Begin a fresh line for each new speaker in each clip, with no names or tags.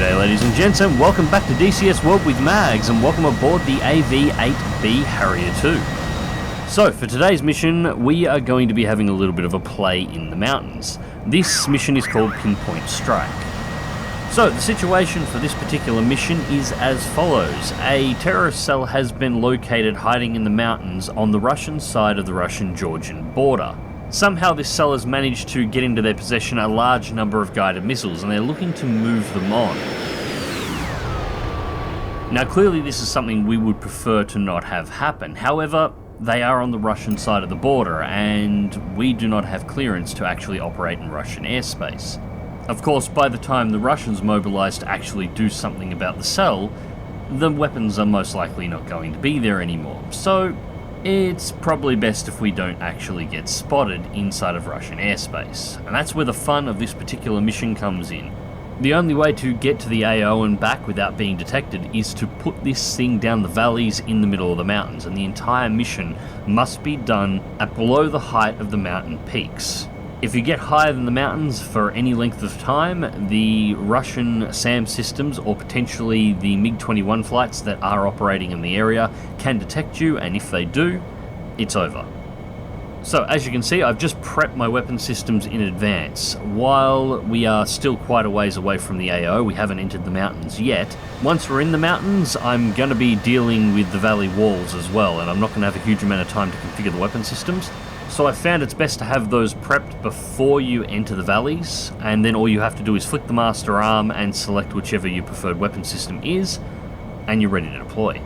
G'day ladies and gents, and welcome back to DCS World with Mags, and welcome aboard the AV-8B Harrier 2. So, for today's mission, we are going to be having a little bit of a play in the mountains. This mission is called Pinpoint Strike. So, the situation for this particular mission is as follows. A terrorist cell has been located hiding in the mountains on the Russian side of the Russian-Georgian border. Somehow this cell has managed to get into their possession a large number of guided missiles, and they're looking to move them on. Now clearly this is something we would prefer to not have happen. However, they are on the Russian side of the border, and we do not have clearance to actually operate in Russian airspace. Of course, by the time the Russians mobilize to actually do something about the cell, the weapons are most likely not going to be there anymore. So it's probably best if we don't actually get spotted inside of Russian airspace. And that's where the fun of this particular mission comes in. The only way to get to the AO and back without being detected is to put this thing down the valleys in the middle of the mountains, and the entire mission must be done at below the height of the mountain peaks. If you get higher than the mountains for any length of time, the Russian SAM systems, or potentially the MiG-21 flights that are operating in the area, can detect you, and if they do, it's over. So, as you can see, I've just prepped my weapon systems in advance. While we are still quite a ways away from the AO, we haven't entered the mountains yet. Once we're in the mountains, I'm going to be dealing with the valley walls as well, and I'm not going to have a huge amount of time to configure the weapon systems. So I found it's best to have those prepped before you enter the valleys, and then all you have to do is flick the master arm and select whichever your preferred weapon system is, and you're ready to deploy.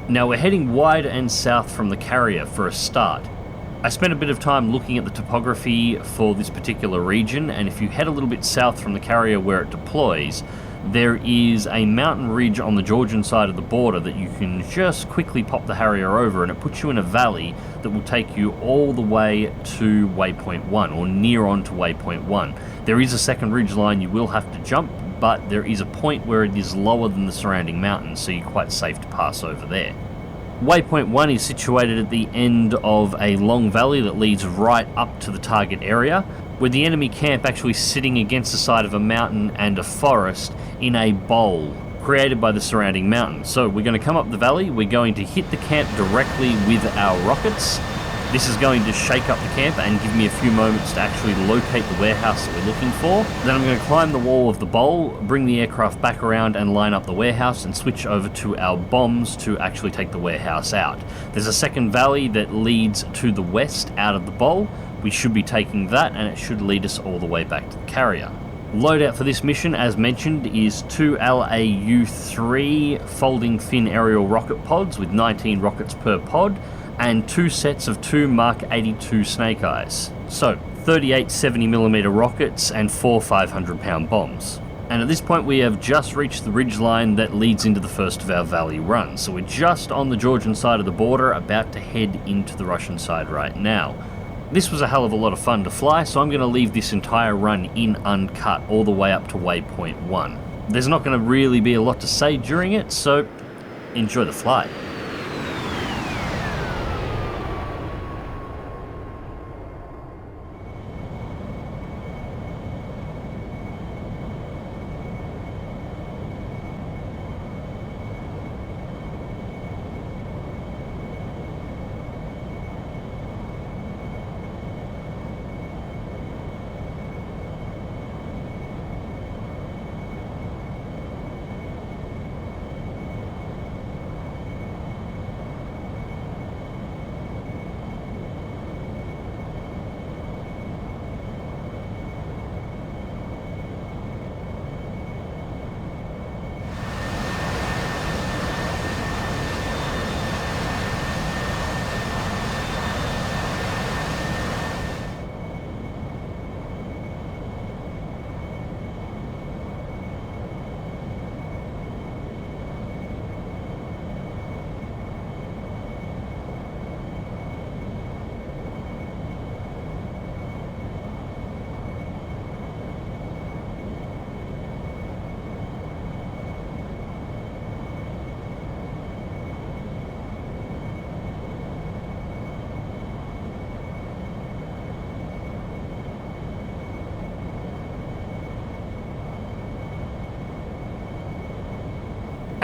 Now we're heading wide and south from the carrier for a start. I spent a bit of time looking at the topography for this particular region, and if you head a little bit south from the carrier where it deploys, there is a mountain ridge on the Georgian side of the border that you can just quickly pop the Harrier over, and it puts you in a valley that will take you all the way to waypoint 1, or near on to waypoint 1. There is a second ridge line you will have to jump, but there is a point where it is lower than the surrounding mountains, so you're quite safe to pass over there. Waypoint 1 is situated at the end of a long valley that leads right up to the target area, with the enemy camp actually sitting against the side of a mountain and a forest in a bowl created by the surrounding mountains. So we're going to come up the valley, we're going to hit the camp directly with our rockets. This is going to shake up the camp and give me a few moments to actually locate the warehouse that we're looking for. Then I'm going to climb the wall of the bowl, bring the aircraft back around and line up the warehouse, and switch over to our bombs to actually take the warehouse out. There's a second valley that leads to the west out of the bowl. We should be taking that, and it should lead us all the way back to the carrier. Loadout for this mission, as mentioned, is 2 LAU-3 folding fin aerial rocket pods with 19 rockets per pod, and 2 sets of 2 Mk.II Snake Eyes. So, 38 70mm rockets and 4 500-pound bombs. And at this point we have just reached the ridge line that leads into the first of our valley runs. So we're just on the Georgian side of the border, about to head into the Russian side right now. This was a hell of a lot of fun to fly, so I'm going to leave this entire run in uncut all the way up to waypoint 1. There's not going to really be a lot to say during it, so enjoy the flight.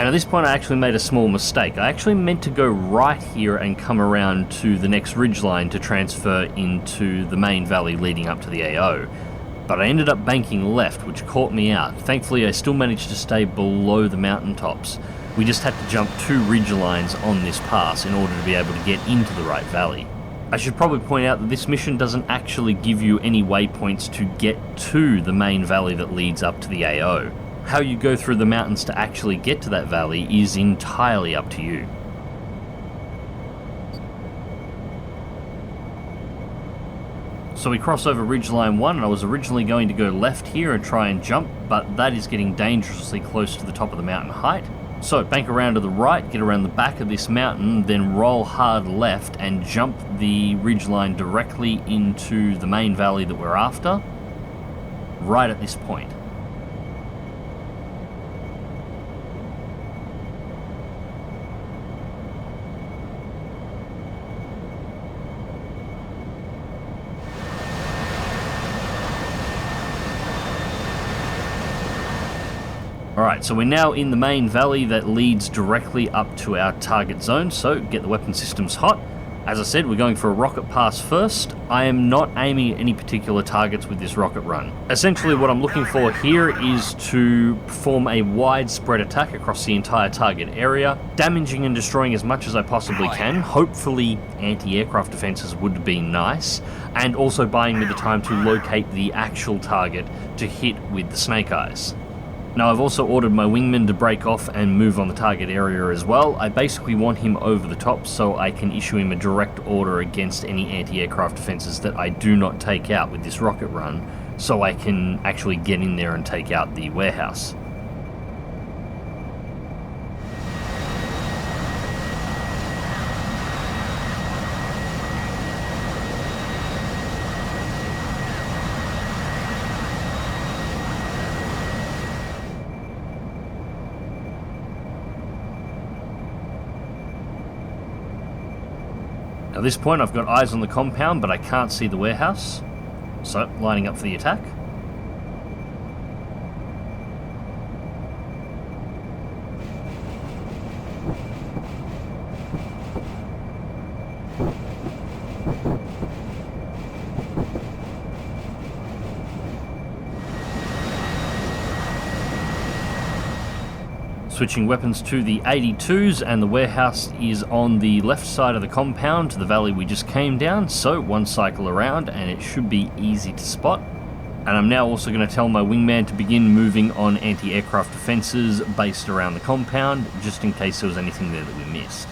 And at this point I actually made a small mistake. I actually meant to go right here and come around to the next ridgeline to transfer into the main valley leading up to the AO. But I ended up banking left, which caught me out. Thankfully I still managed to stay below the mountaintops. We just had to jump 2 ridgelines on this pass in order to be able to get into the right valley. I should probably point out that this mission doesn't actually give you any waypoints to get to the main valley that leads up to the AO. How you go through the mountains to actually get to that valley is entirely up to you. So we cross over ridgeline 1, and I was originally going to go left here and try and jump, but that is getting dangerously close to the top of the mountain height. So bank around to the right, get around the back of this mountain, then roll hard left and jump the ridgeline directly into the main valley that we're after, right at this point. Alright, so we're now in the main valley that leads directly up to our target zone, so get the weapon systems hot. As I said, we're going for a rocket pass first. I am not aiming at any particular targets with this rocket run. Essentially what I'm looking for here is to perform a widespread attack across the entire target area, damaging and destroying as much as I possibly can. Hopefully anti-aircraft defenses would be nice, and also buying me the time to locate the actual target to hit with the snake eyes. Now I've also ordered my wingman to break off and move on the target area as well. I basically want him over the top so I can issue him a direct order against any anti-aircraft defenses that I do not take out with this rocket run, so I can actually get in there and take out the warehouse. At this point I've got eyes on the compound, but I can't see the warehouse, so lining up for the attack. Switching weapons to the 82s, and the warehouse is on the left side of the compound to the valley we just came down, so one cycle around and it should be easy to spot. And I'm now also going to tell my wingman to begin moving on anti-aircraft defenses based around the compound, just in case there was anything there that we missed.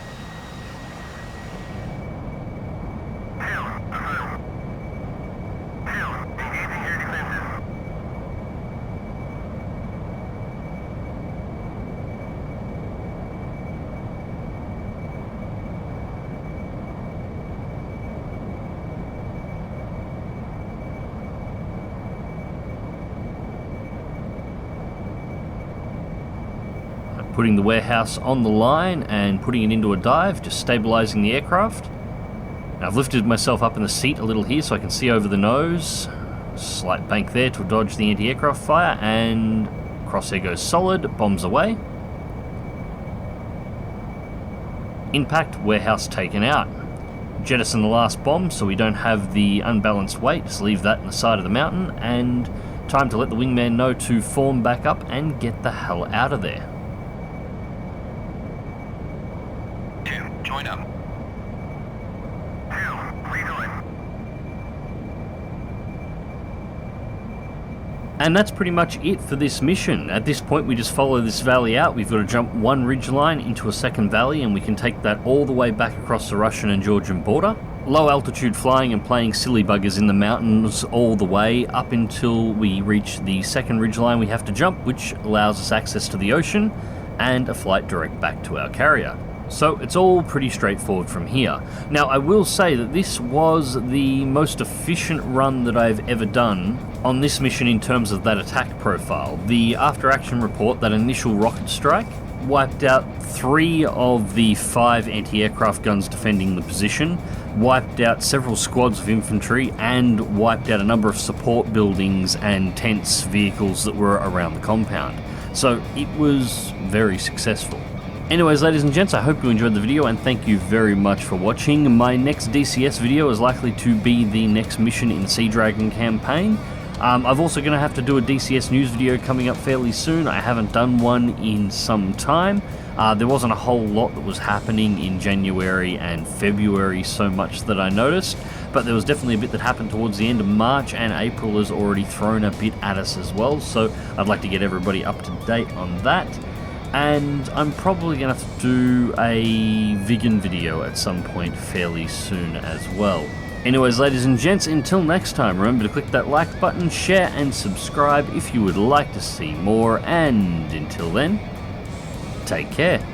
Putting the warehouse on the line and putting it into a dive, just stabilizing the aircraft. Now I've lifted myself up in the seat a little here so I can see over the nose. Slight bank there to dodge the anti-aircraft fire, and crosshair goes solid, bombs away. Impact, warehouse taken out. Jettison the last bomb so we don't have the unbalanced weight, just leave that in the side of the mountain, and time to let the wingman know to form back up and get the hell out of there.
Join up.
And that's pretty much it for this mission. At this point we just follow this valley out. We've got to jump one ridgeline into a second valley, and we can take that all the way back across the Russian and Georgian border. Low altitude flying and playing silly buggers in the mountains all the way up until we reach the second ridgeline we have to jump, which allows us access to the ocean and a flight direct back to our carrier. So it's all pretty straightforward from here. Now I will say that this was the most efficient run that I've ever done on this mission in terms of that attack profile. The after action report, that initial rocket strike, wiped out 3 of the 5 anti-aircraft guns defending the position, wiped out several squads of infantry, and wiped out a number of support buildings and tents vehicles that were around the compound. So it was very successful. Anyways, ladies and gents, I hope you enjoyed the video and thank you very much for watching. My next DCS video is likely to be the next mission in Sea Dragon campaign. I'm also going to have to do a DCS news video coming up fairly soon. I haven't done one in some time. There wasn't a whole lot that was happening in January and February so much that I noticed, but there was definitely a bit that happened towards the end of March, and April has already thrown a bit at us as well, so I'd like to get everybody up to date on that. And I'm probably going to have to do a vegan video at some point fairly soon as well. Anyways, ladies and gents, until next time, remember to click that like button, share and subscribe if you would like to see more, and until then, take care.